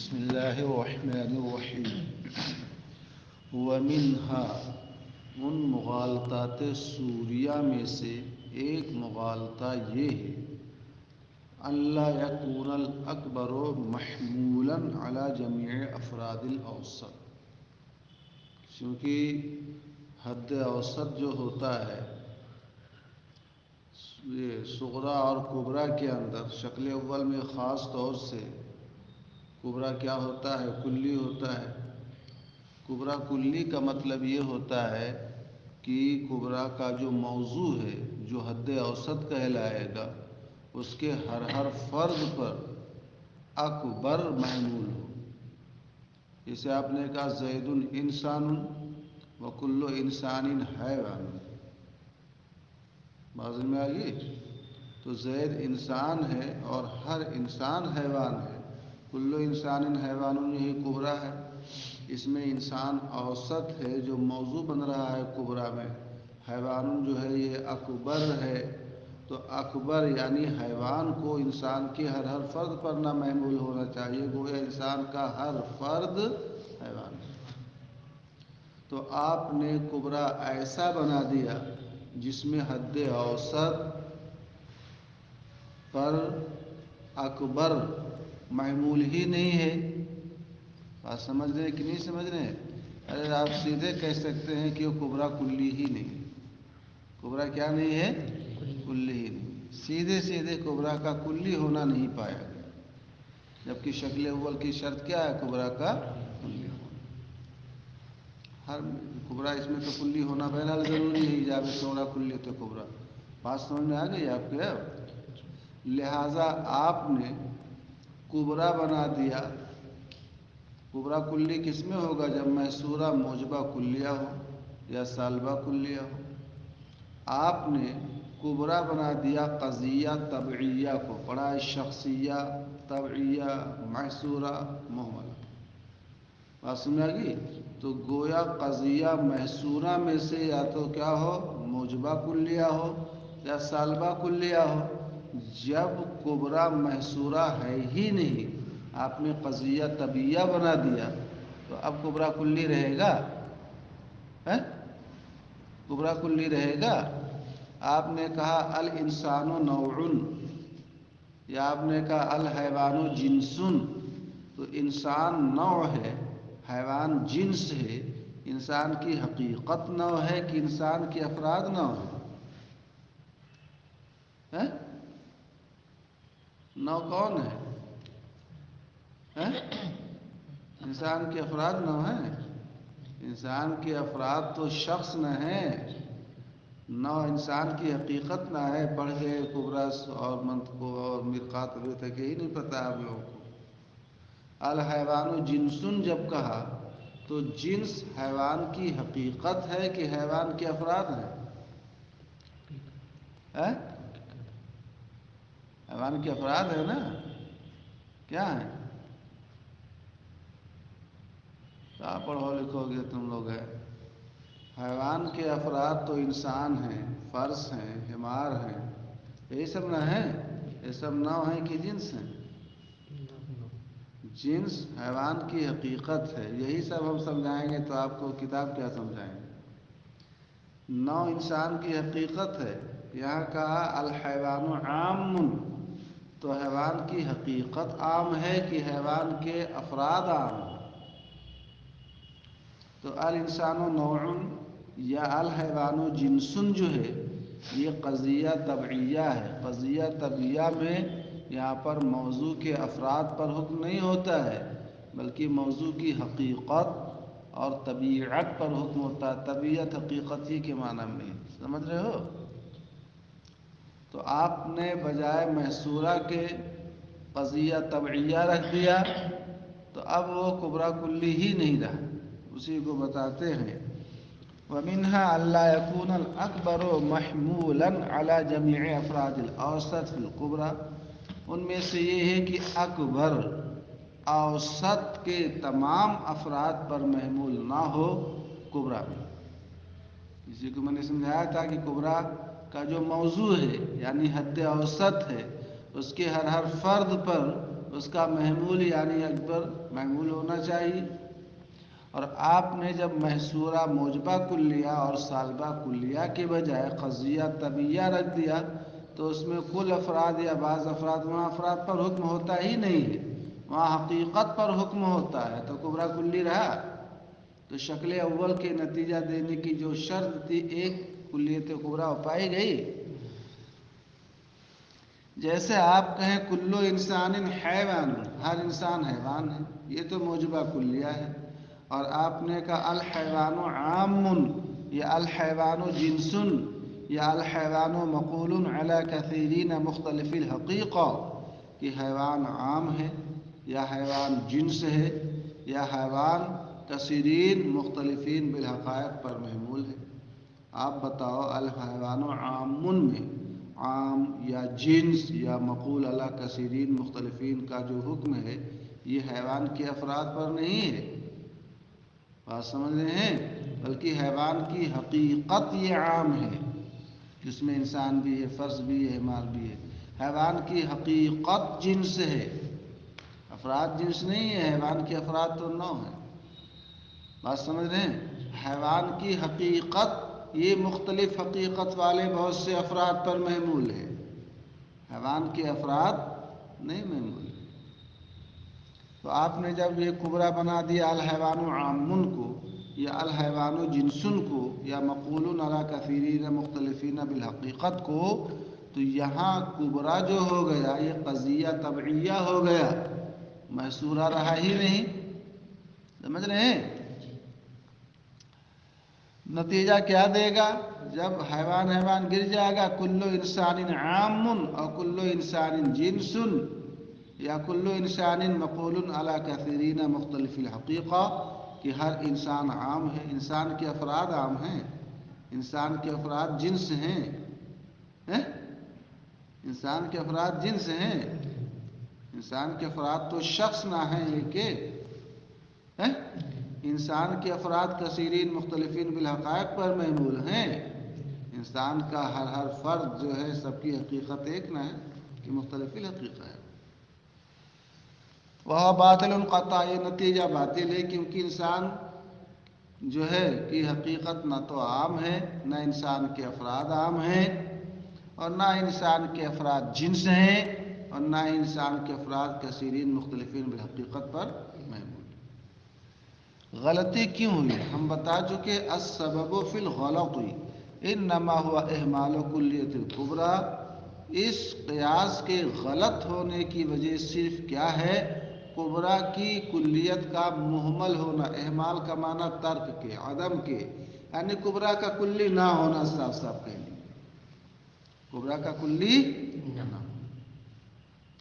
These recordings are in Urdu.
بسم اللہ الرحمن الرحیم ومنها ان مغالطات سوریہ میں سے ایک مغالطہ یہ ہے اللہ یکون الاکبر محمولا علی جمیع افراد الاوسط، کیونکہ حد اوسط جو ہوتا ہے یہ صغرا اور کبرا کے اندر شکل اول میں خاص طور سے کبرا کیا ہوتا ہے؟ کلی ہوتا ہے۔ کبرا کلی کا مطلب یہ ہوتا ہے کہ کبرا کا جو موضوع ہے جو حد اوسط کہلائے گا اس کے ہر فرد پر اکبر محمول ہو۔ جیسے آپ نے کہا زید انسان وکل انسان حیوان، بات میں آ گئی؟ تو زید انسان ہے اور ہر انسان حیوان ہے۔ کل انسان حیوان یہی کبرا ہے، اس میں انسان اوسط ہے جو موضوع بن رہا ہے کبرا میں، حیوان جو ہے یہ اکبر ہے۔ تو اکبر یعنی حیوان کو انسان کے ہر فرد پر نہ محمول ہونا چاہیے، گویا انسان کا ہر فرد حیوان ہے۔ تو آپ نے کبرا ایسا بنا دیا جس میں حد اوسط پر اکبر محمول ہی نہیں ہے۔ بات سمجھ رہے ہیں کہ نہیں سمجھ رہے ہیں؟ ارے آپ سیدھے کہہ سکتے ہیں کہ وہ کبرا کلی ہی نہیں ہے۔ کبرا کیا نہیں ہے؟ کلی ہی نہیں۔ سیدھے کبرا کا کلی ہونا نہیں پایا گیا، جبکہ شکل اول کی شرط کیا ہے؟ کبرا کا کلی ہونا۔ ہر کبرا اس میں تو کلی ہونا بہرحال ضروری ہے، ایجاب صغرا کلی تو کبرا۔ بات سمجھ میں آ گئی آپ کے؟ لہذا آپ نے کبرا بنا دیا۔ کبرا کلی کس میں ہوگا؟ جب محصورہ موجبہ کلیہ ہو یا سالبہ کلیہ ہو۔ آپ نے کبرا بنا دیا قضیہ طبعیہ کو، پڑھا ہے شخصیہ، طبعیہ، محصورہ، مہملہ۔ بات سمجھ آ گئی؟ تو گویا قضیہ محصورہ میں سے یا تو کیا ہو؟ موجبہ کلیہ ہو یا سالبہ کلیہ ہو۔ جب کبرا محصورہ ہے ہی نہیں، آپ نے قضیہ طبعیہ بنا دیا تو اب کبرا کلی رہے گا؟ کبرا کلی رہے گا؟ آپ نے کہا الانسان نوع، یا آپ نے کہا الحیوان جنس، تو انسان نوع ہے، حیوان جنس ہے۔ انسان کی حقیقت نوع ہے کہ انسان کے افراد نوع ہے؟ نوع کون ہے؟ انسان کے افراد نوع ہیں؟ انسان کے افراد تو شخص نہ ہیں، نوع انسان کی حقیقت نہ ہے۔ پڑھ گئے کبرس اور منطق اور مرقات ابھی تک یہی نہیں پتہ آپ لوگوں کو۔ الحیوان جنسن جب کہا تو جنس حیوان کی حقیقت ہے کہ حیوان کے افراد ہیں؟ حیوان کے افراد ہیں نا؟ کیا ہیں؟ کیا پڑھو لکھو گے تم لوگ؟ ہے حیوان کے افراد تو انسان ہیں، فرس ہیں، حمار ہیں، یہی سب نہ ہیں؟ یہ سب نوع ہیں کہ جنس ہیں؟ جنس حیوان کی حقیقت ہے، یہی سب ہم سمجھائیں گے تو آپ کو کتاب کیا سمجھائیں گے؟ نوع انسان کی حقیقت ہے۔ یہاں کہا الحیوان عام، تو حیوان کی حقیقت عام ہے کہ حیوان کے افراد عام ہیں؟ تو الانسان نوع یا الحیوان جنسن جو ہے یہ قضیہ طبعیہ ہے۔ قضیہ طبعیہ میں یہاں پر موضوع کے افراد پر حکم نہیں ہوتا ہے، بلکہ موضوع کی حقیقت اور طبیعت پر حکم ہوتا ہے۔ طبیعت حقیقت ہی کے معنی میں، سمجھ رہے ہو؟ تو آپ نے بجائے محصورہ کے قضیہ طبعیہ رکھ دیا تو اب وہ کبرا کلی ہی نہیں رہا۔ اسی کو بتاتے ہیں وَمِنْهَا أَلَّا يَكُونَ الْأَكْبَرُ مَحْمُولًا عَلَى جَمِيعِ أَفْرَادِ الْأَوْسَطِ فِي الْكُبْرَى، ان میں سے یہ ہے کہ اکبر اوسط کے تمام افراد پر محمول نہ ہو کبرا میں۔ اسی کو میں نے سمجھایا تھا کہ کبرا کا جو موضوع ہے یعنی حد اوسط ہے، اس کے ہر فرد پر اس کا محمول یعنی اکبر محمول ہونا چاہیے. اور آپ نے جب محصورہ موجبہ کلیہ اور سالبہ کلیہ کے بجائے قضیہ طبعیہ رکھ دیا تو اس میں کل افراد یا بعض افراد، وہاں افراد پر حکم ہوتا ہی نہیں ہے، وہاں حقیقت پر حکم ہوتا ہے، تو کبرا کلی رہا. تو شکل اول کے نتیجہ دینے کی جو شرط تھی ایک کلیت کبرا پائی گئی. جیسے آپ کہیں کلو انسان حیوان، ہر انسان حیوان ہے، یہ تو موجبہ کلیہ ہے. اور آپ نے کہا الحیوان عام، یا الحیوان جنس، یا الحیوان مقول علی کثیرین مختلف الحقیقہ، کہ حیوان عام ہے یا حیوان جنس ہے یا حیوان کثیرین مختلفین بالحقائق پر محمول ہے. آپ بتاؤ الحیوان عام میں عام یا جنس یا مقول علی کثیرین مختلفین کا جو حکم ہے یہ حیوان کے افراد پر نہیں ہے، بات سمجھ رہے ہیں، بلکہ حیوان کی حقیقت یہ عام ہے، جس میں انسان بھی ہے، فرد بھی ہے، مال بھی ہے. حیوان کی حقیقت جنس ہے، افراد جنس نہیں ہے. حیوان کے افراد تو 9 ہیں، بات سمجھ رہے ہیں. حیوان کی حقیقت یہ مختلف حقیقت والے بہت سے افراد پر محمول ہے، حیوان کے افراد نہیں محمول ہے. تو آپ نے جب یہ کبرا بنا دیا الحیوان عام کو یا الحیوان جنسن کو یا مقول علی کثیرین مختلفین بالحقیقت کو، تو یہاں کبرا جو ہو گیا یہ قضیہ طبعیہ ہو گیا، محصورہ رہا ہی نہیں. سمجھ رہے ہیں؟ نتیجہ کیا دے گا؟ جب حیوان گر جائے گا کلو انسان عام اور کلو انسان جنس یا کلو انسان مقول علی کثیرین مختلف الحقیقہ، کہ ہر انسان عام ہے، انسان کے افراد عام ہیں، انسان کے افراد جنس ہیں، انسان کے افراد جنس ہیں، انسان کے افراد تو شخص نہ ہیں، یہ کہ انسان کے افراد کثیرین مختلفین بالحقائق پر محمول ہیں. انسان کا ہر فرد جو ہے سب کی حقیقت ایک نہ ہے کہ مختلف الحقیقہ ہے. وہ باطل قطع، یہ نتیجہ باطل ہے، کیونکہ انسان جو ہے کی حقیقت نہ تو عام ہے، نہ انسان کے افراد عام ہیں، اور نہ انسان کے افراد جنس ہیں، اور نہ انسان کے افراد کثیرین مختلفین بالحقیقت پر محمول. غلطی کیوں ہوئی؟ ہم بتا چکے السبب فی الغلط انما ہوا اہمال کلیت الکبریٰ. اس قیاس کے غلط ہونے کی وجہ صرف کیا ہے؟ کبریٰ کی کلیت کا مہمل ہونا. اہمال کا معنی ترک کے، عدم کے، یعنی کبریٰ کا کلی نہ ہونا. صاف صاف کہیں گے کبریٰ کا کلی نہ ہونا،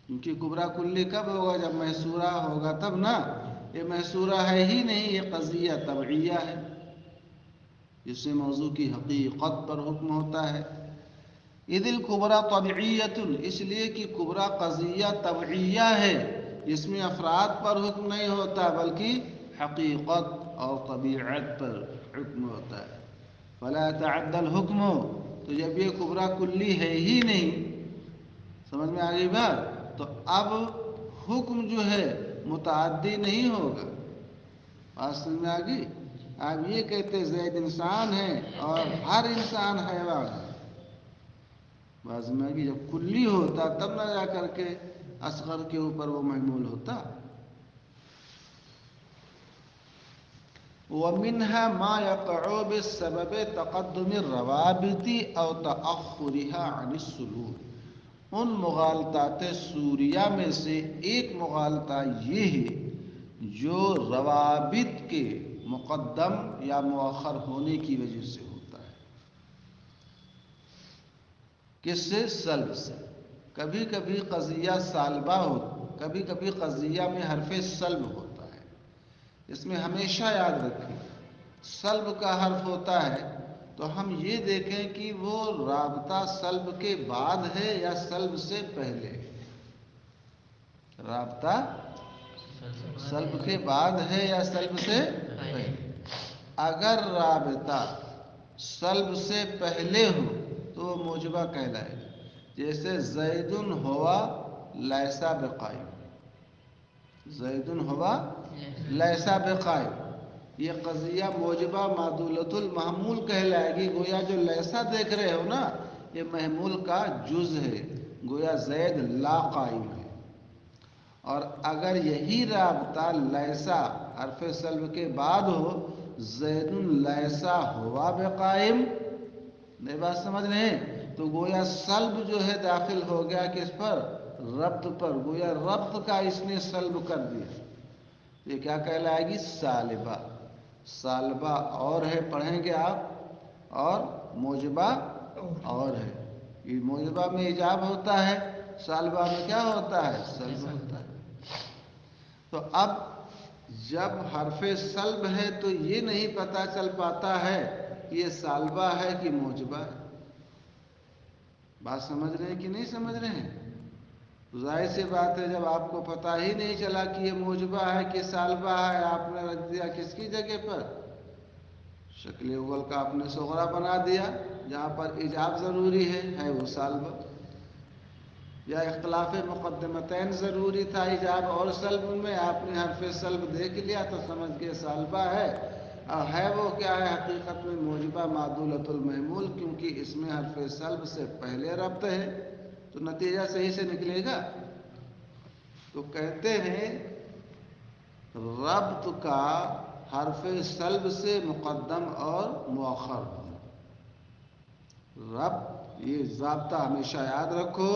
کیونکہ کبریٰ کلی کب ہوگا؟ جب محصورہ ہوگا تب نا. یہ محصورہ ہے ہی نہیں، یہ قضیہ طبعیہ ہے، جس سے موضوع کی حقیقت پر حکم ہوتا ہے. اذ الکبریٰ طبعیۃ، اس لیے کہ کبریٰ قضیہ طبعیہ ہے، اس میں افراد پر حکم نہیں ہوتا بلکہ حقیقت اور طبیعت پر حکم ہوتا ہے. فلا يتعدى الحکم، تو جب یہ کبریٰ کلی ہے ہی نہیں، سمجھ میں آ گئی بات، تو اب حکم جو ہے متعدی نہیں ہوگا. بات سمجھ میں آ گئی؟ آپ یہ کہتے زید انسان ہے اور ہر انسان حیوان ہے. بات سمجھ میں آ گئی؟ جب کلی ہوتا تب نہ جا کر کے اصغر کے اوپر وہ محمول ہوتا. وَمِنْهَا مَا يَقَعُ بِالسَّبَبِ تَقَدُّمِ الرَّوَابِطِ أَوْ تَأَخُّرِهَا عَنِ السُّلُوكِ. ان مغالطات سوریہ میں سے ایک مغالطہ یہ ہے جو روابط کے مقدم یا مؤخر ہونے کی وجہ سے ہوتا ہے. کس سے؟ سلب سے. کبھی کبھی قضیہ سالبہ ہو، کبھی کبھی قضیہ میں حرف سلب ہوتا ہے. اس میں ہمیشہ یاد رکھیں سلب کا حرف ہوتا ہے تو ہم یہ دیکھیں کہ وہ رابطہ سلب کے بعد ہے یا سلب سے پہلے. رابطہ سلب کے بعد ہے یا سلب سے پہلے. اگر رابطہ سلب سے پہلے ہو تو وہ موجبہ کہلائے گا. جیسے زید ہوا لیسا بقائم، زید ہوا لیسا بقائم، یہ قضیہ موجبہ معدولۃ المحمول کہلائے گی. گویا جو لیسا دیکھ رہے ہو نا یہ محمول کا جز ہے، گویا زید لا قائم ہے. اور اگر یہی رابطہ لیسا حرف سلب کے بعد ہو، زید لیسا ہوا بقائم، نئی بات سمجھ رہے ہیں؟ تو گویا سلب جو ہے داخل ہو گیا کس پر؟ ربط پر. گویا ربط کا اس نے سلب کر دیا. یہ کیا کہلائے گی؟ سالبہ. سالبہ اور ہے، پڑھیں گے آپ، اور موجبہ اور ہے. یہ موجبہ میں ایجاب ہوتا ہے، سالبہ میں کیا ہوتا ہے؟ سلب ہوتا ہے. تو اب جب حرف سلب ہے تو یہ نہیں پتہ چل پاتا ہے کہ یہ سالبہ ہے کہ موجبہ ہے. بات سمجھ رہے ہیں کہ نہیں سمجھ رہے ہیں؟ تو ظاہر سی بات ہے جب آپ کو پتہ ہی نہیں چلا کہ یہ موجبہ ہے کہ سالبہ ہے، آپ نے رکھ دیا کس کی جگہ پر؟ شکل اول کا آپ نے صغرا بنا دیا. جہاں پر ایجاب ضروری ہے وہ سالبہ. یا اختلاف مقدمتین ضروری تھا ایجاب اور سلب میں، آپ نے حرف سلب دیکھ لیا تو سمجھ کے سالبہ ہے. اور ہے وہ کیا ہے حقیقت میں؟ موجبہ معدولۃ المحمول، کیونکہ اس میں حرف سلب سے پہلے ربط ہے. تو نتیجہ صحیح سے نکلے گا. تو کہتے ہیں ربط کا حرف سلب سے مقدم اور مؤخر ہونا. ربط، یہ ضابطہ ہمیشہ یاد رکھو،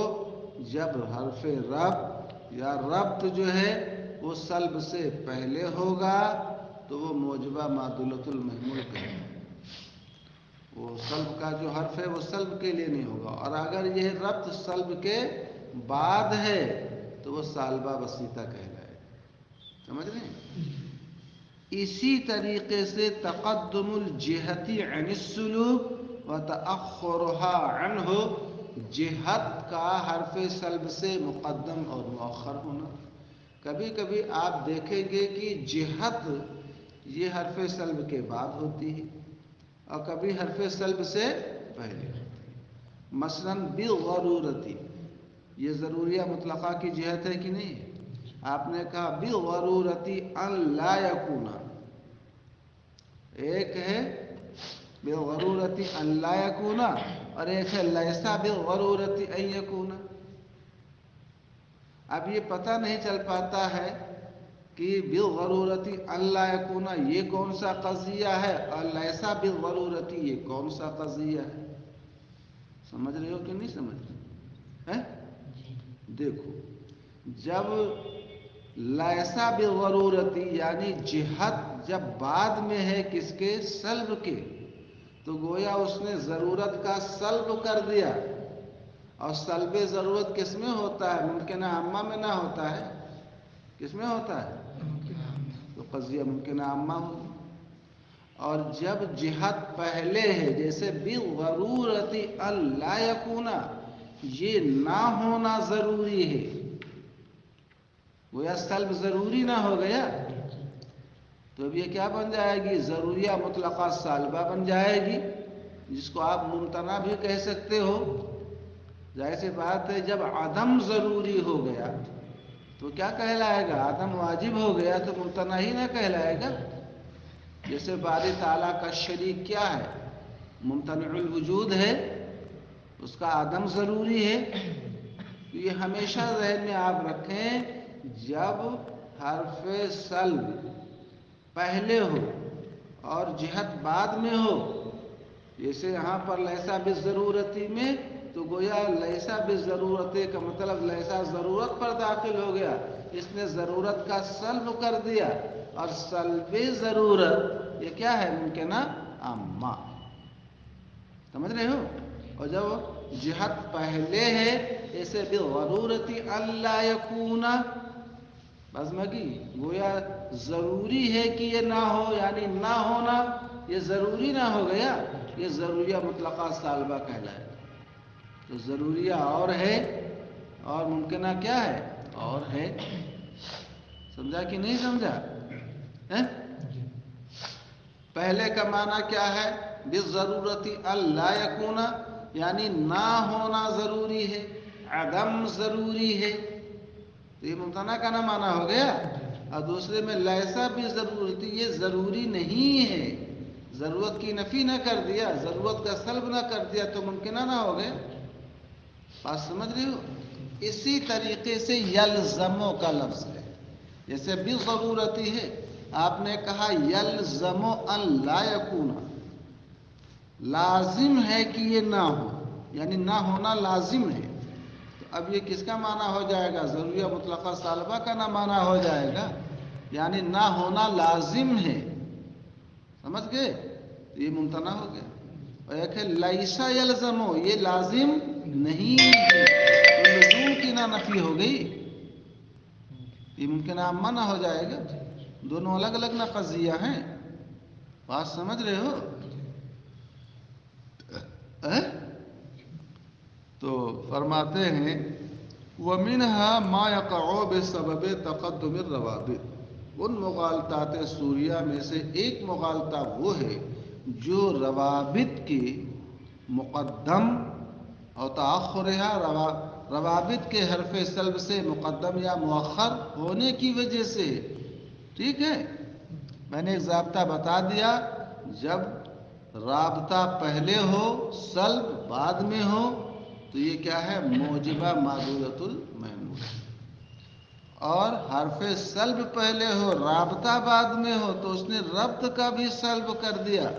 جب حرف ربط یا ربط جو ہے وہ سلب سے پہلے ہوگا تو وہ موجبہ معدولۃ المحمول کہلاتا ہے. وہ سلب کا جو حرف ہے وہ سلب کے لیے نہیں ہوگا. اور اگر یہ ربط سلب کے بعد ہے تو وہ سالبہ وسیطہ کہلائے. سمجھ رہے ہیں؟ اسی طریقے سے تقدم الجہت عن السلوک وتأخرها عنہ، جہت کا حرف سلب سے مقدم اور مؤخر ہونا. کبھی کبھی آپ دیکھیں گے کہ جہت یہ حرف سلب کے بعد ہوتی ہے اور کبھی حرف سلب سے پہلے ہوتی ہے. مثلاً بالضرورتی، یہ ضروریہ مطلقہ کی جہت ہے کہ نہیں؟ آپ نے کہا بالضرورتی ان لا یکون، ایک ہے بالضرورتی ان لا یکون اور ایک ہے لیسا بالضرورتی ان یکون. اب یہ پتہ نہیں چل پاتا ہے کہ بالضرورتی ان لا یکون یہ کون سا قضیہ ہے اور لیسا بالضرورتی یہ کون سا قضیہ ہے. سمجھ رہے ہو کہ نہیں سمجھ رہے ہیں؟ دیکھو، جب لیسا بالضرورتی یعنی جہت جب بعد میں ہے کس کے؟ سلب کے، تو گویا اس نے ضرورت کا سلب کر دیا. اور سلب ضرورت کس میں ہوتا ہے؟ ممکنہ عامہ میں نہ ہوتا ہے. کس میں ہوتا ہے؟ تو قضیہ ممکنہ عامہ ہوگی. اور جب جہت پہلے ہے جیسے بالضرورتی ان لا یکون، یہ نہ ہونا ضروری ہے، گویا سلب ضروری نہ ہو گیا. تو اب یہ کیا بن جائے گی؟ ضروریہ مطلقہ سالبہ بن جائے گی، جس کو آپ ممتنع بھی کہہ سکتے ہو. ظاہر سی بات ہے جب عدم ضروری ہو گیا تو کیا کہلائے گا؟ عدم واجب ہو گیا تو ممتنع ہی نہ کہلائے گا. جیسے باری تعالیٰ کا شریک کیا ہے؟ ممتنع الوجود ہے، اس کا عدم ضروری ہے. تو یہ ہمیشہ ذہن میں آپ رکھیں، جب حرف سلب پہلے ہو اور جہت بعد میں ہو، جیسے یہاں پر لیسا بالضرورتی میں، تو گویا لیسا بالضرورتی کا مطلب لیسا ضرورت پر داخل ہو گیا، اس نے ضرورت کا سلب کر دیا. اور سلب ضرورت یہ کیا ہے؟ ممکنہ عامہ. سمجھ رہے ہو؟ اور جب جہت پہلے ہے ایسے بالضرورتی ان لا یکون، بس مگی گویا ضروری ہے کہ یہ نہ ہو، یعنی نہ ہونا یہ ضروری نہ ہو گیا، یہ ضروریہ مطلقہ سالبہ کہلائے. تو ضروریہ اور ہے اور ممکنہ کیا ہے؟ اور ہے. سمجھا کہ نہیں سمجھا؟ پہلے کا معنی کیا ہے؟ بالضرورتی ان لا یکون یعنی نہ ہونا ضروری ہے، عدم ضروری ہے. تو یہ ممتنع کا نہ معنی ہو گیا. اور دوسرے میں لیسا بھی ضرورتی، یہ ضروری نہیں ہے. ضرورت کی نفی نہ کر دیا، ضرورت کا سلب نہ کر دیا تو ممکنہ نہ ہو گیا. بات سمجھ رہے ہو؟ اسی طریقے سے یلزمو کا لفظ ہے، جیسے بھی ضرورتی ہے. آپ نے کہا یلزمو ان لا یکون، لازم ہے کہ یہ نہ ہو، یعنی نہ ہونا لازم ہے. تو اب یہ کس کا معنی ہو جائے گا؟ ضروریہ مطلقہ سالبہ کا نہ معنی ہو جائے گا، یعنی نہ ہونا لازم ہے. سمجھ گئے؟ تو یہ ممتنع ہو گیا. اور ایک ہے لیسا یلزمو، یہ لازم نہیں ہے، تو لزوم کی نہ نفی ہو گئی، یہ ممکنہ عامہ نہ ہو جائے گا. دونوں الگ الگ نہ قضیہ ہیں. بات سمجھ رہے ہو؟ تو فرماتے ہیں وَمِنْهَا مَا يَقَعُ بِسَبَبِ تَقَدُّمِ الرَّوَابِطِ، ان مغالطات سوریہ میں سے ایک مغالطہ وہ ہے جو روابط کے مقدم اور تاخرها، روابط کے حرف سلب سے مقدم یا مؤخر ہونے کی وجہ سے. ٹھیک ہے، میں نے ایک ضابطہ بتا دیا، جب رابطہ پہلے ہو سلب بعد میں ہو تو یہ کیا ہے؟ موجبہ معدولۃ المحمول. اور حرف سلب پہلے ہو رابطہ بعد میں ہو تو اس نے ربط کا بھی سلب کر دیا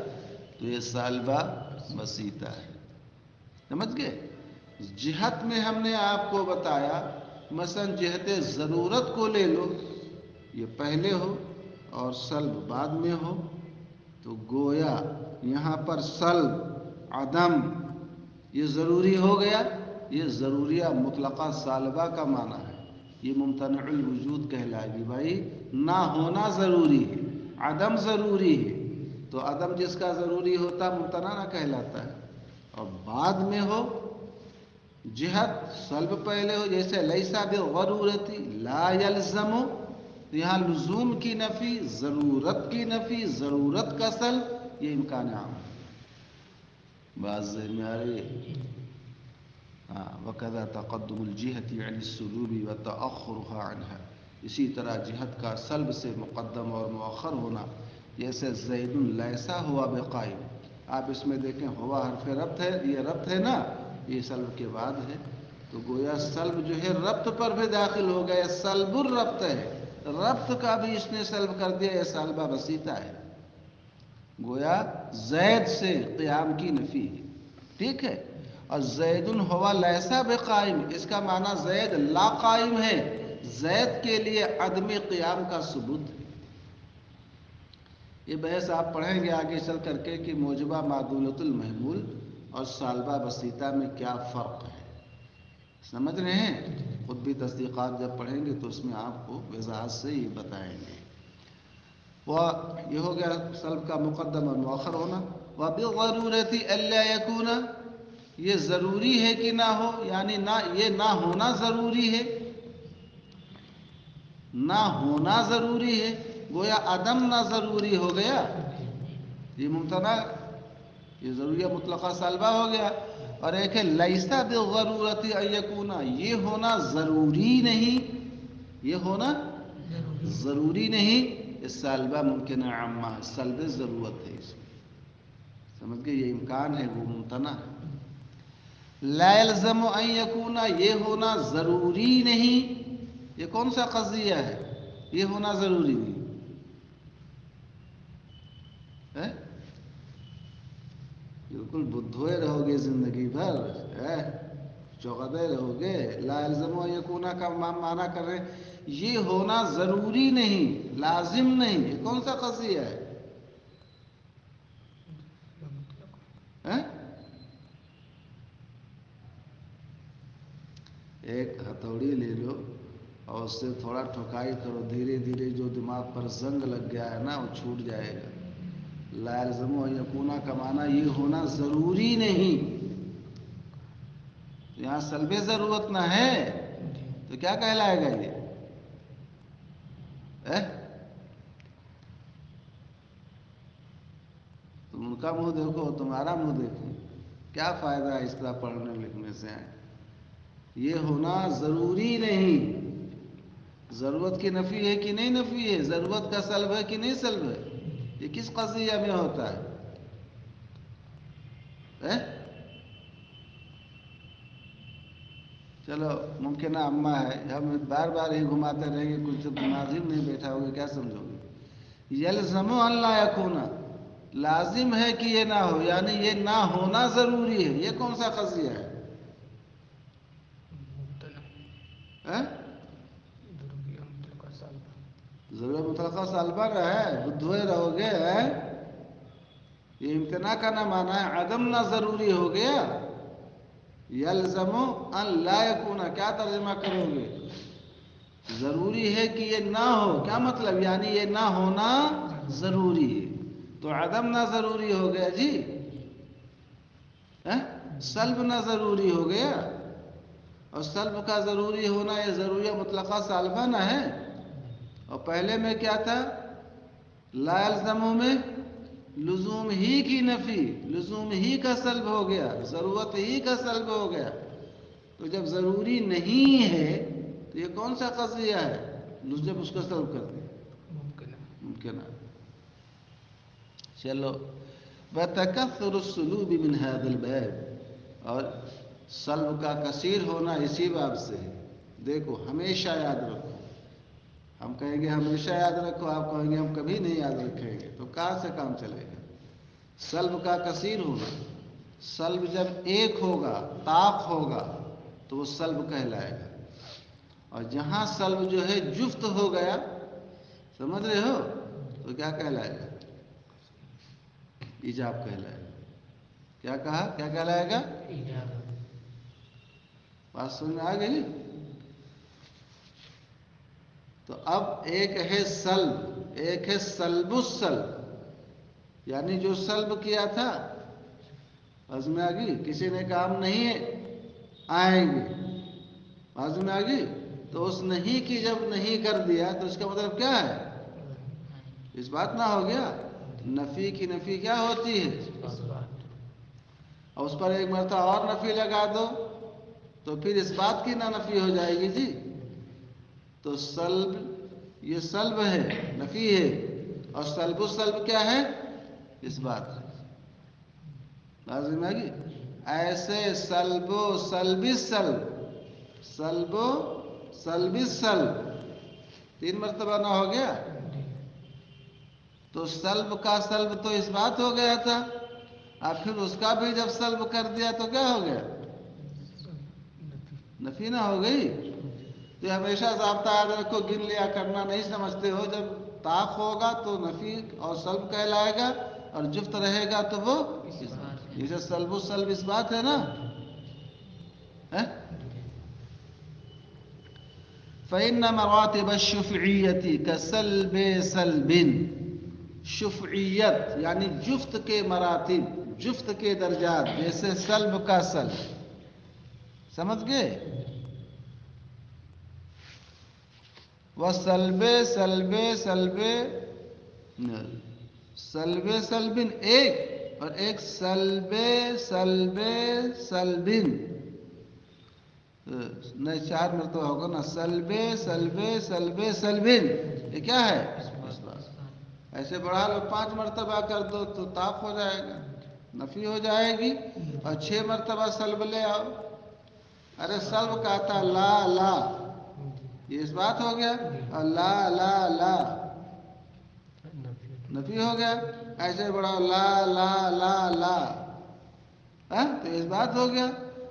تو یہ سالبہ بسیطہ ہے. سمجھ گئے؟ جہت میں ہم نے آپ کو بتایا، مثلا جہت ضرورت کو لے لو، یہ پہلے ہو اور سلب بعد میں ہو تو گویا یہاں پر سلب عدم یہ ضروری ہو گیا. یہ ضروریہ مطلقہ سالبہ کا معنی ہے، یہ ممتنع الوجود کہلائے گی. بھائی نہ ہونا ضروری ہے، عدم ضروری ہے، تو عدم جس کا ضروری ہوتا ممتنع نہ کہلاتا ہے. اور بعد میں ہو جہت سلب پہلے ہو، جیسے لیسا بالضرورتی لا یلزم، یہاں لزوم کی نفی، ضرورت کی نفی، ضرورت کا سلب، یہ امکان عام ہے. بات ذہن میں آ رہی ہے؟ ہاں. وَكَذَا تَقَدُّمُ الْجِهَةِ عَنِ السُّلُوبِ وَتَأَخُّرُهَا عَنْهَا، اسی طرح جہت کا سلب سے مقدم اور مؤخر ہونا، جیسے زید لیسا ہوا بقائم. آپ اس میں دیکھیں ہوا حرف ربط ہے، یہ ربط ہے نا، یہ سلب کے بعد ہے، تو گویا سلب جو ہے ربط پر بھی داخل ہو گیا، سلب الربط ہے، ربط کا بھی اس نے سلب کر دیا، یہ سالبہ بسیطہ ہے. گویا زید سے قیام کی نفی ہے. ٹھیک ہے؟ اور زید ہوا لیسا بقائم، اس کا معنی زید لا قائم ہے، زید کے لیے عدم قیام کا ثبوت ہے. یہ بحث آپ پڑھیں گے آگے چل کر کے کہ موجبہ معدولۃ المحمول اور سالبہ بسیطہ میں کیا فرق ہے. سمجھ رہے ہیں؟ خود بھی تصدیقات جب پڑھیں گے تو اس میں آپ کو وضاحت سے یہ بتائیں گے. وہ یہ ہو گیا سلب کا مقدم اور مؤخر ہونا. وَبِالضَّرُورَةِ أَلَّا يَكُونَ، یہ ضروری ہے کہ نہ ہو، یعنی نہ یہ نہ ہونا ضروری ہے، نہ ہونا ضروری ہے. گویا عدم نہ ضروری ہو گیا، یہ ممتنع، یہ ضروریہ مطلقہ سالبہ ہو گیا. اور ایک ہے لیسا بالضرورۃ ان یکون، یہ ہونا ضروری نہیں، یہ ہونا ضروری نہیں، اس سالبہ ممکنہ عامہ، سلب ضرورت ہے اس میں. سمجھ گئے؟ یہ امکان ہے، وہ ممتنع ہے. لا یلزم ان یکون، یہ ہونا ضروری نہیں، یہ کون سا قضیہ ہے؟ یہ ہونا ضروری نہیں ہے. بالکل بدھوئے رہو گے زندگی بھر، چوغدے رہو گے. لا یلزم ان یکون کا معنی کر رہے یہ ہونا ضروری نہیں، لازم نہیں، یہ کون سا قضیہ ہے؟ ایک ہتھوڑی لے لو اور اس سے تھوڑا ٹھکائی کرو، دھیرے دھیرے جو دماغ پر زنگ لگ گیا ہے نا وہ چھوٹ جائے گا. لا یلزم ان یکون کا معنی یہ ہونا ضروری نہیں. یہاں سلب ضرورت نہ ہے تو کیا کہلائے گا یہ؟ تم ان کا منہ دیکھو، تمہارا منہ دیکھو، کیا فائدہ ہے اس طرح پڑھنے لکھنے سے؟ یہ ہونا ضروری نہیں. ضرورت کی نفی ہے کہ نہیں نفی ہے؟ ضرورت کا سلب ہے کہ نہیں سلب ہے؟ یہ کس قضیہ میں ہوتا ہے؟ چلو ممکنہ اما ہے، ہم بار بار ہی گھماتے رہیں گے، کچھ دماغ ہی نہیں بیٹھا ہوگا، کیا سمجھو گے؟ یلزم ان لا یکون، لازم ہے کہ یہ نہ ہو، یعنی یہ نہ ہونا ضروری ہے. یہ کون سا قضیہ ہے؟ ضرورت مطلقہ سالبہ ہے، بدھوئے رہو گے. یہ امتناع کا نہ مانا ہے، عدم نہ ضروری ہو گیا. یلزم ان لا یکون کیا ترجمہ کرو گے؟ ضروری ہے کہ یہ نہ ہو. کیا مطلب؟ یعنی یہ نہ ہونا ضروری ہے. تو عدم نہ ضروری ہو گیا جی، سلب نہ ضروری ہو گیا. اور سلب کا ضروری ہونا یہ ضروریہ مطلقہ سالبہ نہ ہے. اور پہلے میں کیا تھا؟ لا یلزم میں لزوم ہی کی نفی، لزوم ہی کا سلب ہو گیا، ضرورت ہی کا سلب ہو گیا. تو جب ضروری نہیں ہے تو یہ کون سا قضیہ ہے جب اس کو سلب کر دیں؟ ممکنہ. چلو وَتَكَثُّرُ السُّلُوبِ مِنْ هَذَا الْبَابِ، اور سلب کا کثیر ہونا اسی باب سے ہے. دیکھو ہمیشہ یاد رکھو، ہم کہیں گے ہمیشہ یاد رکھو، آپ کہیں گے ہم کبھی نہیں یاد رکھیں گے، تو کہاں سے کام چلے گا؟ سلب کا کثیر ہونا، سلب جب ایک ہوگا، طاق ہوگا، تو وہ سلب کہلائے گا. اور جہاں سلب جو ہے جفت ہو گیا، سمجھ رہے ہو، تو کیا کہلائے گا؟ ایجاب کہلائے گا. کیا کہا؟ کیا کہلائے گا؟ بات سمجھ میں آ گئی؟ تو اب ایک ہے سلب، ایک ہے سلب السلب، یعنی جو سلب کیا تھا بات میں آ گئی. کسی نے کہا ہم نہیں آئیں گے، بات میں آ گئی. تو اس نہیں کی جب نہیں کر دیا تو اس کا مطلب کیا ہے؟ اس بات نہ ہو گیا. نفی کی نفی کیا ہوتی ہے؟ اور اس پر ایک مرتبہ اور نفی لگا دو تو پھر اس بات کی نہ نفی ہو جائے گی جی. تو سلب، یہ سلب ہے، نفی ہے. اور سلب السلب کیا ہے؟ اس بات ہے. لازم ہے کہ ایسے سلب و سلب السلب، سلب و سلب السلب 3 مرتبہ نہ ہو گیا. تو سلب کا سلب تو اس بات ہو گیا تھا، اور پھر اس کا بھی جب سلب کر دیا تو کیا ہو گیا؟ نفی نہ ہو گئی. تو ہمیشہ ضابطہ یاد رکھو، گن لیا کرنا نہیں سمجھتے ہو. جب طاق ہوگا تو نفی اور سلب کہلائے گا، اور جفت رہے گا تو وہ جیسے سلب و سلب اس بات ہے نا. فَإِنَّ مَرَاتِبَ الشُّفْعِيَّةِ كَسَلْبِ سَلْبٍ، شفعیت یعنی جفت کے مراتب، جفت کے درجات، جیسے سلب کا سلب. سمجھ گئے؟ وَسَلْبِ سَلْبِ سَلْبِ سلب سلبن ایک، اور ایک سلب سلب سلبن، نہیں 4 مرتبہ ہوگا نا. سلب سلب سلب سلبن، یہ کیا ہے؟ ایسے بڑھا لو 5 مرتبہ کر دو تو طاق ہو جائے گا، نفی ہو جائے گی. اور 6 مرتبہ سلب لے آؤ. ارے سلب کا تھا لا لا، یہ اس بات ہو گیا. اور لا لا لا نفی ہو گیا. ایسے بڑھاؤ لا لا لا لا، تو اس بات ہو گیا.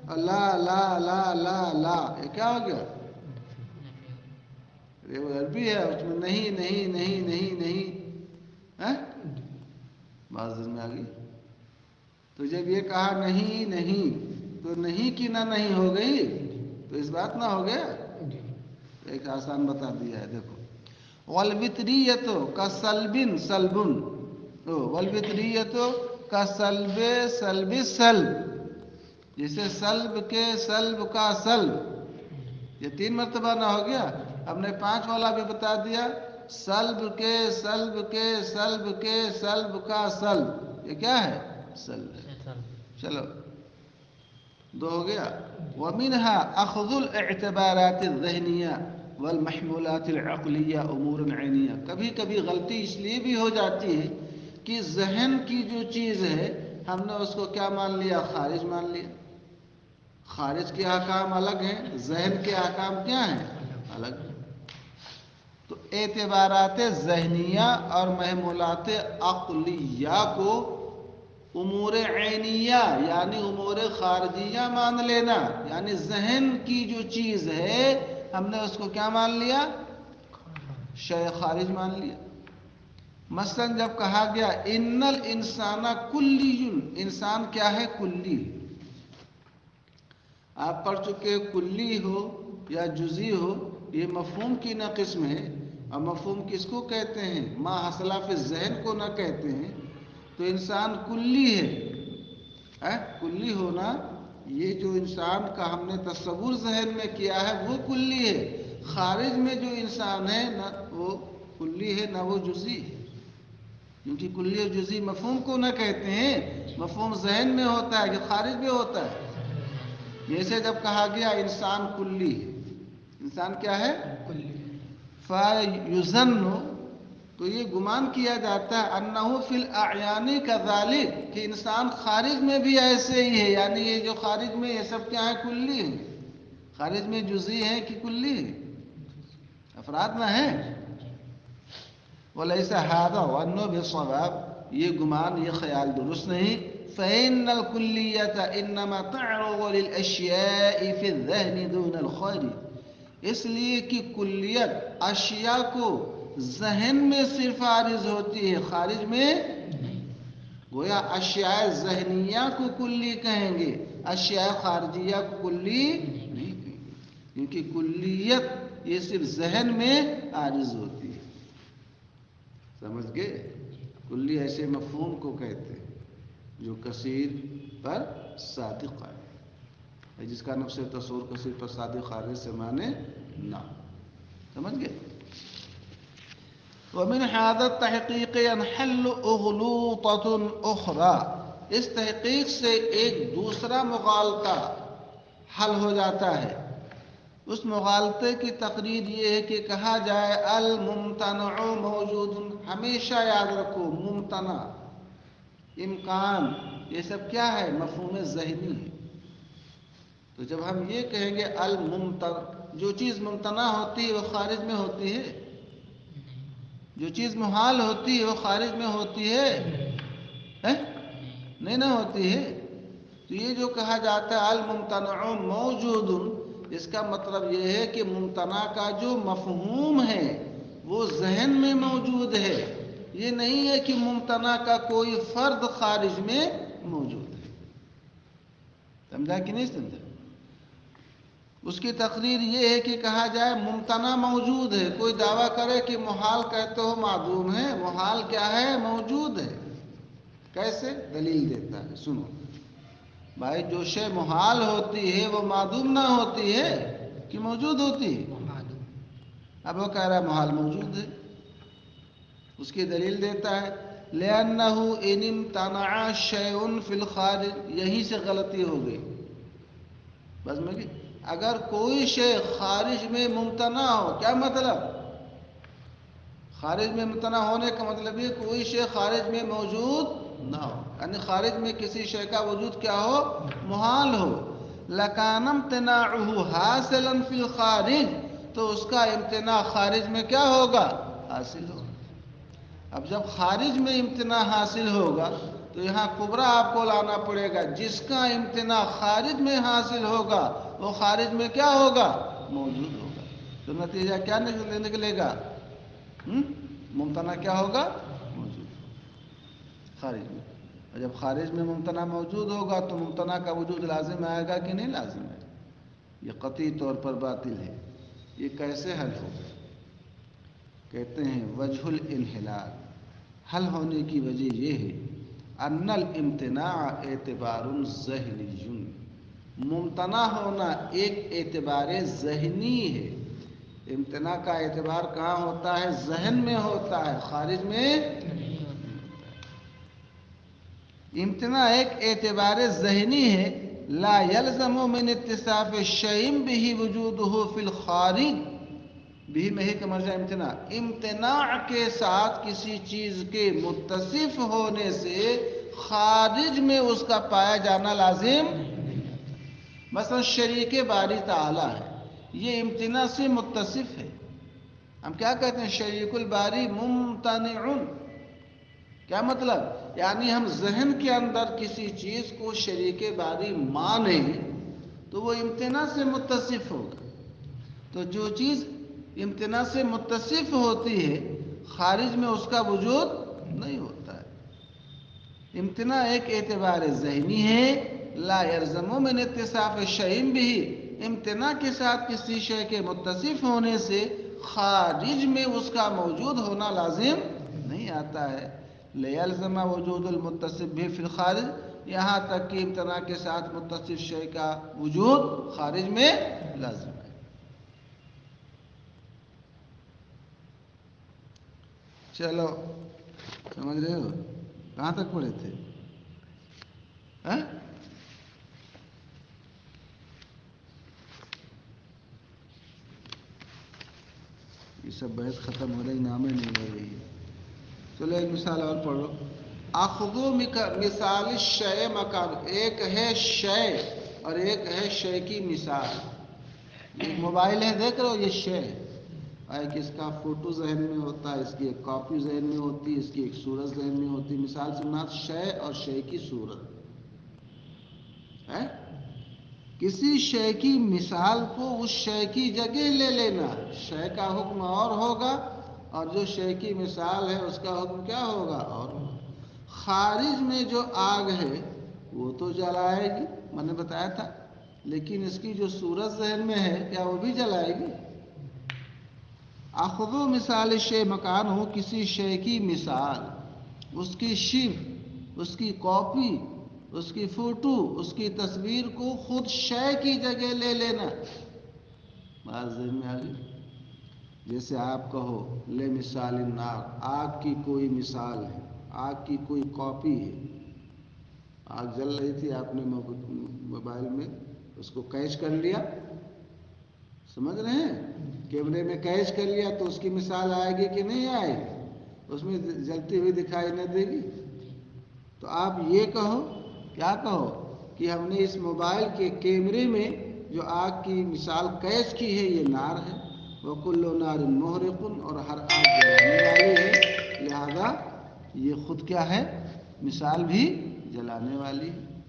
اور لا لا لا لا لا، یہ کیا ہو گیا؟ یہ عربی ہے، اس میں نہیں نہیں نہیں نہیں نہیں بات میں آ گئی. تو جب یہ کہا نہیں نہیں، تو نہیں کی نہ نہیں ہو گئی، تو اس بات نہ ہو گیا. ایک آسان بتا دیا ہے، دیکھو. والوتریۃ کسلب سلب، والوتریۃ کسلب سلب سلب، جیسے سلب کے سلب کا سلب. یہ 3 مرتبہ نہ ہو گیا. ہم نے 5 والا بھی بتا دیا، سلب کے سلب کے سلب کے سلب کا سلب، یہ کیا ہے؟ سلب. چلو 2 ہو گیا. وَمِنْهَا أَخْذُ الْاِعْتِبَارَاتِ الذِّهْنِيَّةِ والمحمولات العقلیہ امور عینیہ. کبھی کبھی غلطی اس لیے بھی ہو جاتی ہے کہ ذہن کی جو چیز ہے ہم نے اس کو کیا مان لیا؟ خارج مان لیا. خارج کے احکام الگ ہیں، ذہن کے احکام کیا ہیں؟ الگ ہیں. تو اعتبارات ذہنیہ اور محمولات عقلیہ کو امور عینیہ یعنی امور خارجیہ مان لینا، یعنی ذہن کی جو چیز ہے ہم نے اس کو کیا مان لیا؟ شے خارج مان لیا. مثلا جب کہا گیا ان الانسان کلی، انسان کیا ہے؟ کلی. آپ پڑھ چکے کلی ہو یا جزئی ہو یہ مفہوم کی نہ قسم ہے، اور مفہوم کس کو کہتے ہیں؟ ما حصل فی الذہن کو نہ کہتے ہیں. تو انسان کلی ہے. کلی ہونا یہ جو انسان کا ہم نے تصور ذہن میں کیا ہے وہ کلی ہے. خارج میں جو انسان ہے نہ وہ کلی ہے نہ وہ جزئی ہے، کیونکہ کلی اور جزئی مفہوم کو نہ کہتے ہیں. مفہوم ذہن میں ہوتا ہے کہ خارج میں ہوتا ہے. جیسے جب کہا گیا انسان کلی ہے، انسان کیا ہے؟ فَيُظَنُّ تو یہ گمان کیا جاتا ہے انہو فی الاعیان کذالک کہ انسان خارج میں بھی ایسے ہی ہے. یعنی یہ جو خارج میں یہ سب کیا ہے؟ کلی ہیں. خارج میں جزئی ہیں کہ کلی ہیں؟ افراد نہ ہیں. وَلَيْسَ هَذَا ظَنُّ بِالصَّوَابِ یہ گمان یہ خیال درست نہیں. فَإِنَّ الْكُلِّيَّةَ إِنَّمَا تَعْرُضُ لِلْأَشْيَاءِ فِي الذَّهْنِ دُونَ الْخَارِجِ اس لیے کہ کلیت اشیاء کو ذہن میں صرف عارض ہوتی ہے، خارج میں گویا اشیاء ذہنیہ کو کلی کہیں گے، اشیاء خارجیہ کو کلی نہیں کہیں گے، کیونکہ کلیت یہ صرف ذہن میں عارض ہوتی ہے. سمجھ گئے؟ کلی ایسے مفہوم کو کہتے ہیں جو کثیر پر صادق ہے، جس کا نفس تصور کثیر پر صادق خارج سے مانے نہ. سمجھ گئے؟ ومن هذا التحقیق ينحل اغلوطة اخرى اس تحقیق سے ایک دوسرا مغالطہ حل ہو جاتا ہے. اس مغالطے کی تقریر یہ ہے کہ کہا جائے الممتنع موجود. ہمیشہ یاد رکھو ممتنع، امکان یہ سب کیا ہے؟ مفہوم ذہنی ہے. تو جب ہم یہ کہیں گے الممتنع جو چیز ممتنع ہوتی ہے وہ خارج میں ہوتی ہے؟ جو چیز محال ہوتی ہے وہ خارج میں ہوتی ہے؟ نہیں نہ ہوتی ہے. تو یہ جو کہا جاتا ہے الممتنع موجود اس کا مطلب یہ ہے کہ ممتنع کا جو مفہوم ہے وہ ذہن میں موجود ہے. یہ نہیں ہے کہ ممتنع کا کوئی فرد خارج میں موجود ہے. سمجھا کہ نہیں سمجھا؟ اس کی تقریر یہ ہے کہ کہا جائے ممتنع موجود ہے. کوئی دعویٰ کرے کہ محال کہتے ہو معدوم ہے، محال کیا ہے؟ موجود ہے. کیسے؟ دلیل دیتا ہے. سنو بھائی، جو شے محال ہوتی ہے وہ معدوم نہ ہوتی ہے کہ موجود ہوتی ہے؟ اب وہ کہہ رہا ہے محال موجود ہے. اس کی دلیل دیتا ہے لِأَنَّهُ إِنِ امْتَنَعَ شَيْءٌ فِي الْخَارِجِ یہیں سے غلطی ہو گئی. بس میں کہ اگر کوئی شے خارج میں ممتنع ہو، کیا مطلب؟ خارج میں ممتنع ہونے کا مطلب یہ کوئی شے خارج میں موجود نہ ہو، یعنی خارج میں کسی شے کا وجود کیا ہو؟ محال ہو. لَكَانَ امْتِنَاعُهُ حَاصِلًا فِي الْخَارِجِ تو اس کا امتناع خارج میں کیا ہوگا؟ حاصل ہوگا. اب جب خارج میں امتناع حاصل ہوگا تو یہاں کبرا آپ کو لانا پڑے گا. جس کا امتناع خارج میں حاصل ہوگا وہ خارج میں کیا ہوگا؟ موجود ہوگا. تو نتیجہ کیا نکلے گا؟ ممتنع کیا ہوگا؟ موجود خارج میں. اور جب خارج میں ممتنع موجود ہوگا تو ممتنع کا وجود لازم آئے گا کہ نہیں لازم ہے؟ یہ قطعی طور پر باطل ہے. یہ کیسے حل ہوگا؟ کہتے ہیں وجہ الانحلال حل ہونے کی وجہ یہ ہے ان الامتناع اعتبار ذہنی ممتنع ہونا ایک اعتبار ذہنی ہے. امتناع کا اعتبار کہاں ہوتا ہے؟ ذہن میں ہوتا ہے، خارج میں نہیں ہوتا ہے. امتناع ایک اعتبار ذہنی ہے. لا يلزم من اتصاف الشيء به وجوده في الخارج بھی میں ہی کا مرجع امتناع، امتناع کے ساتھ کسی چیز کے متصف ہونے سے خارج میں اس کا پایا جانا لازم نہیں ہے۔ مثلا شریک باری تعالی ہے، یہ امتناع سے متصف ہے۔ ہم کیا کہتے ہیں؟ شریک الباری ممتنع۔ کیا مطلب؟ یعنی ہم ذہن کے اندر کسی چیز کو شریک باری مانیں تو وہ امتناع سے متصف ہوگا۔ تو جو چیز امتناع سے متصف ہوتی ہے خارج میں اس کا وجود نہیں ہوتا ہے۔ امتناع ایک اعتبار ذہنی ہے، لا یلزم من اتصاف الشیء بھی، امتناع کے ساتھ کسی شے کے متصف ہونے سے خارج میں اس کا موجود ہونا لازم نہیں آتا ہے۔ لیلزم وجود المتصف بھی فی الخارج، یہاں تک کہ امتناع کے ساتھ متصف شے کا وجود خارج میں لازم ہے۔ چلو سمجھ رہے ہو؟ کہاں تک پڑھے تھے؟ یہ سب بحث ختم ہو رہی، نامیں نہیں لے رہی ہے۔ چلو ایک مثال اور پڑھ لو۔ اخذو مثال الشیء مکان، ایک ہے شے اور ایک ہے شے کی مثال۔ ایک موبائل ہے، دیکھ رہے ہو، یہ شے ہے، ایک اس کا فوٹو ذہن میں ہوتا ہے، اس کی ایک کاپی ذہن میں ہوتی ہے، اس کی ایک صورت ذہن میں ہوتی ہے۔ مثال سے مراد شے اور شے کی صورت ہے۔ کسی شے کی مثال کو اس شے کی جگہ لے لینا، شے کا حکم اور ہوگا اور جو شے کی مثال ہے اس کا حکم کیا ہوگا؟ اور ہوگا۔ خارج میں جو آگ ہے وہ تو جلائے گی، میں نے بتایا تھا، لیکن اس کی جو صورت ذہن میں ہے کیا وہ بھی جلائے گی؟ اخذو مثال شے مکان ہو، کسی شے کی مثال، اس کی شیپ، اس کی کاپی، اس کی فوٹو، اس کی تصویر کو خود شے کی جگہ لے لینا۔ بات ذہن میں آ گئی؟ جیسے آپ کہو لے مثال النار، آگ کی کوئی مثال ہے، آگ کی کوئی کاپی ہے، آگ جل رہی تھی، آپ نے موبائل میں اس کو کیچ کر لیا، سمجھ رہے ہیں؟ کیمرے میں کیچ کر لیا تو اس کی مثال آئے گی کہ نہیں آئے گی؟ اس میں جلتی ہوئی دکھائی نہ دے گی؟ تو آپ یہ کہو، کیا کہو کہ ہم نے اس موبائل کے کیمرے میں جو آگ کی مثال کیچ کی ہے یہ نار ہے، وَكُلُّ نَارٍ مُحْرِقٌ، اور ہر آگ جلانے والی ہے، لہذا یہ خود کیا ہے؟ مثال بھی جلانے والی ہے۔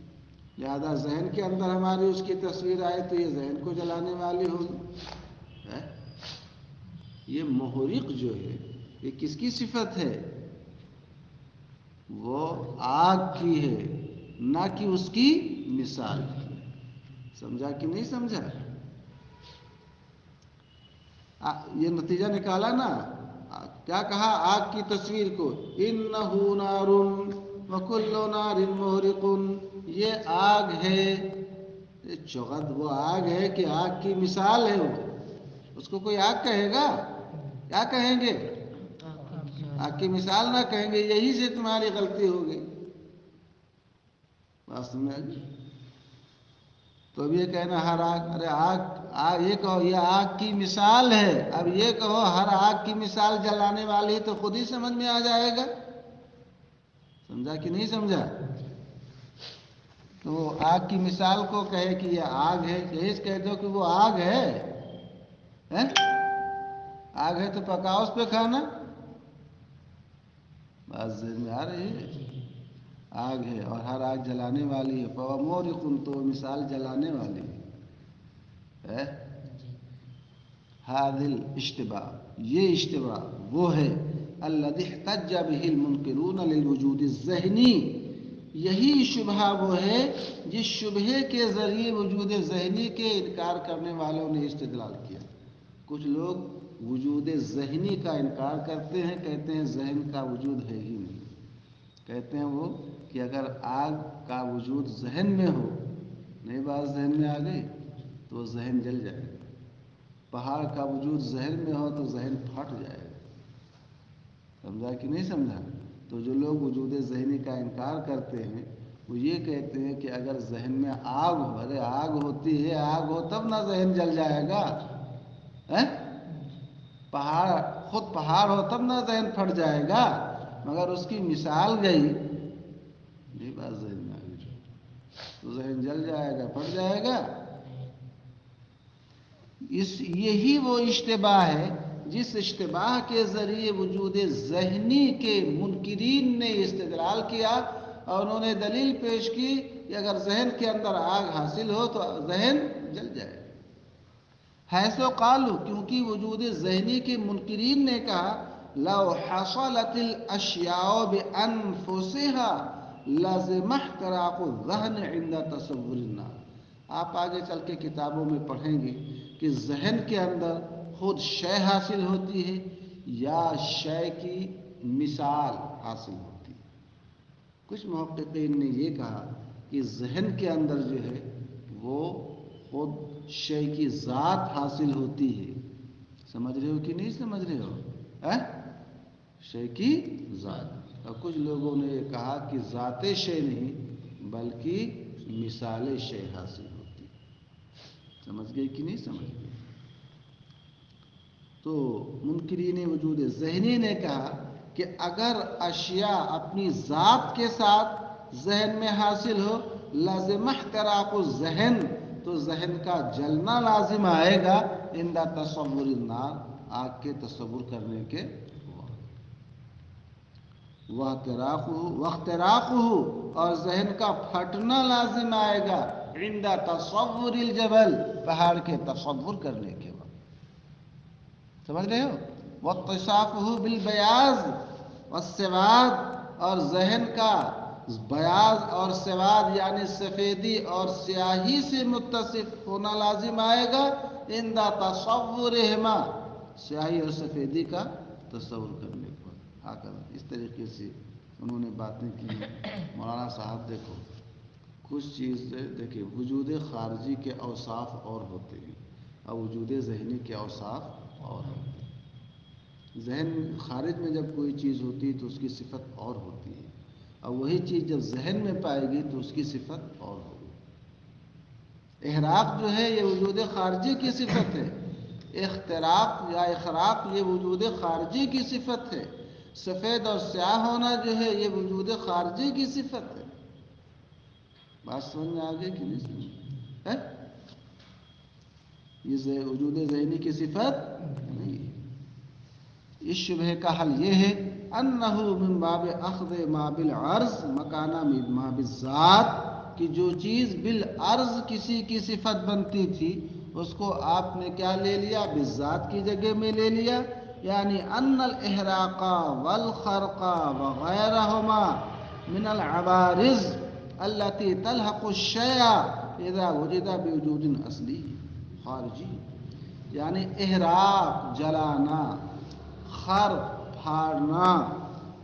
لہذا ذہن کے اندر ہماری اس کی تصویر آئے تو یہ ذہن کو جلانے والی ہوگی۔ یہ محرق جو ہے یہ کس کی صفت ہے؟ وہ آگ کی ہے، نہ کہ اس کی مثال کی۔ سمجھا کہ نہیں سمجھا؟ یہ نتیجہ نکالا نا؟ کیا کہا آگ کی تصویر کو؟ اِنَّهُ نَارٌ وَكُلُّ نَارٍ مُحْرِقٌ، یہ آگ ہے۔ چغد وہ آگ ہے کہ آگ کی مثال ہے، وہ اس کو کوئی آگ کہے گا؟ کیا کہیں گے؟ آگ کی مثال نہ کہیں گے، یہی سے تمہاری غلطی ہو گئی۔ بات سمجھ آ گئی؟ تو اب یہ کہنا ہر آگ، ارے آگ یہ کہو یہ آگ کی مثال ہے، اب یہ کہو ہر آگ کی مثال جلانے والی تو خود ہی سمجھ میں آ جائے گا۔ سمجھا کہ نہیں سمجھا؟ تو آگ کی مثال کو کہے کہ یہ آگ ہے، یہی کہہ دو کہ وہ آگ ہے۔ آگ ہے تو پکاؤ اس پہ کھانا۔ بات ذہن میں آ رہی ہے؟ آگ ہے اور ہر آگ جلانے والی ہے، فَوَمُورِقٌ، تو مثال جلانے والی ہے۔ هذا الاشتباہ، یہ اشتباہ وہ ہے، الذي احتج به المنکرون للوجود الذہنی، یہی شبہ وہ ہے جس شبہے کے ذریعے وجود ذہنی کے انکار کرنے والوں نے استدلال کیا۔ کچھ لوگ وجود ذہنی کا انکار کرتے ہیں، کہتے ہیں ذہن کا وجود ہے ہی نہیں۔ کہتے ہیں وہ کہ اگر آگ کا وجود ذہن میں ہو، نئی بات ذہن میں آ گئی، تو وہ ذہن جل جائے گا۔ پہاڑ کا وجود ذہن میں ہو تو ذہن پھٹ جائے گا۔ سمجھا کہ نہیں سمجھا؟ تو جو لوگ وجود ذہنی کا انکار کرتے ہیں وہ یہ کہتے ہیں کہ اگر ذہن میں آگ ہو، ارے آگ ہوتی ہے، آگ ہو تب نہ ذہن جل جائے گا۔ پہاڑ خود پہاڑ ہو تب نہ ذہن پھٹ جائے گا، مگر اس کی مثال گئی، یہ بات ذہن میں آ گئی تو ذہن جل جائے گا، پھٹ جائے گا۔ یہی وہ اشتباہ ہے جس اشتباہ کے ذریعے وجود ذہنی کے منکرین نے استدلال کیا، اور انہوں نے دلیل پیش کی کہ اگر ذہن کے اندر آگ حاصل ہو تو ذہن جل جائے۔ حیث و قالو، کیونکہ وجود ذہنی کے منکرین نے کہا لو حصلت الاشیاء بانفسها لازم احتراق الذہن عند تصور النار۔ آپ آگے چل کے کتابوں میں پڑھیں گے کہ ذہن کے اندر خود شے حاصل ہوتی ہے یا شے کی مثال حاصل ہوتی ہے۔ کچھ محققین نے یہ کہا کہ ذہن کے اندر جو ہے وہ خود شے کی ذات حاصل ہوتی ہے۔ سمجھ رہے ہو کہ نہیں سمجھ رہے ہو؟ شے کی ذات۔ اور کچھ لوگوں نے یہ کہا کہ ذات شے نہیں بلکہ مثال شے حاصل ہوتی ہے۔ سمجھ گئے کہ نہیں سمجھ گئے؟ تو منکرین وجود ذہنی نے کہا کہ اگر اشیاء اپنی ذات کے ساتھ ذہن میں حاصل ہو لازم احتراق الذہن، تو ذہن کا جلنا لازم آئے گا عند تصور النار، آگ کے تصور کرنے کے واختراقہ، اور ذہن کا پھٹنا لازم آئے گا عند تصور الجبل، پہاڑ کے تصور کرنے کے وقت۔ سمجھ رہے ہو؟ واتصافہ بالبیاض والسواد، اور ذہن کا بیاض اور سواد یعنی سفیدی اور سیاہی سے متصف ہونا لازم آئے گا عند تصورہما، سیاہی اور سفیدی کا تصور کرنے پر۔ اس طریقے سے انہوں نے باتیں کی۔ مولانا صاحب دیکھو کچھ چیز دیکھیں، وجود خارجی کے اوصاف اور ہوتے ہیں اور وجود ذہنی کے اوصاف اور ہوتے ہیں۔ ذہن خارج میں جب کوئی چیز ہوتی ہے تو اس کی صفت اور ہوتی ہے، اور وہی چیز جب ذہن میں پائے گی تو اس کی صفت اور ہوگی۔ احراق جو ہے یہ وجود خارجی کی صفت ہے، اختراق یا اخراق یہ وجود خارجی کی صفت ہے، سفید اور سیاہ ہونا جو ہے یہ وجود خارجی کی صفت ہے۔ بات سمجھ میں آگے کہ نہیں سمجھ ہے؟ یہ وجود ذہنی کی صفت نہیں ہے۔ اس شبہ کا حل یہ ہے انہ من باب اخذ ما بالعرض مکانہ ما بالذات، کہ جو چیز بالعرض کسی کی صفت بنتی تھی اس کو آپ نے کیا لے لیا؟ بالذات کی جگہ میں لے لیا۔ یعنی ان الاحراق والخرق وغیرہما من العوارض التي تلحق الشیء اذا وجد بوجود اصلی خارجی، یعنی احراق جلانا، خرق پھاڑنا،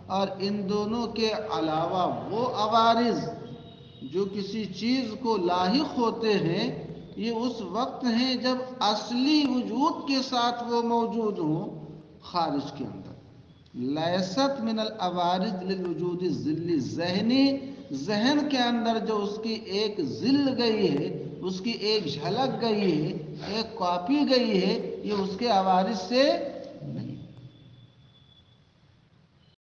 اور ان دونوں کے علاوہ وہ عوارض جو کسی چیز کو لاحق ہوتے ہیں یہ اس وقت ہیں جب اصلی وجود کے ساتھ وہ موجود ہوں خارج کے اندر۔ لیست من العوارض للوجود الذلی ذہنی، ذہن کے اندر جو اس کی ایک ذل گئی ہے، اس کی ایک جھلک گئی ہے، ایک کاپی گئی ہے، یہ اس کے عوارض سے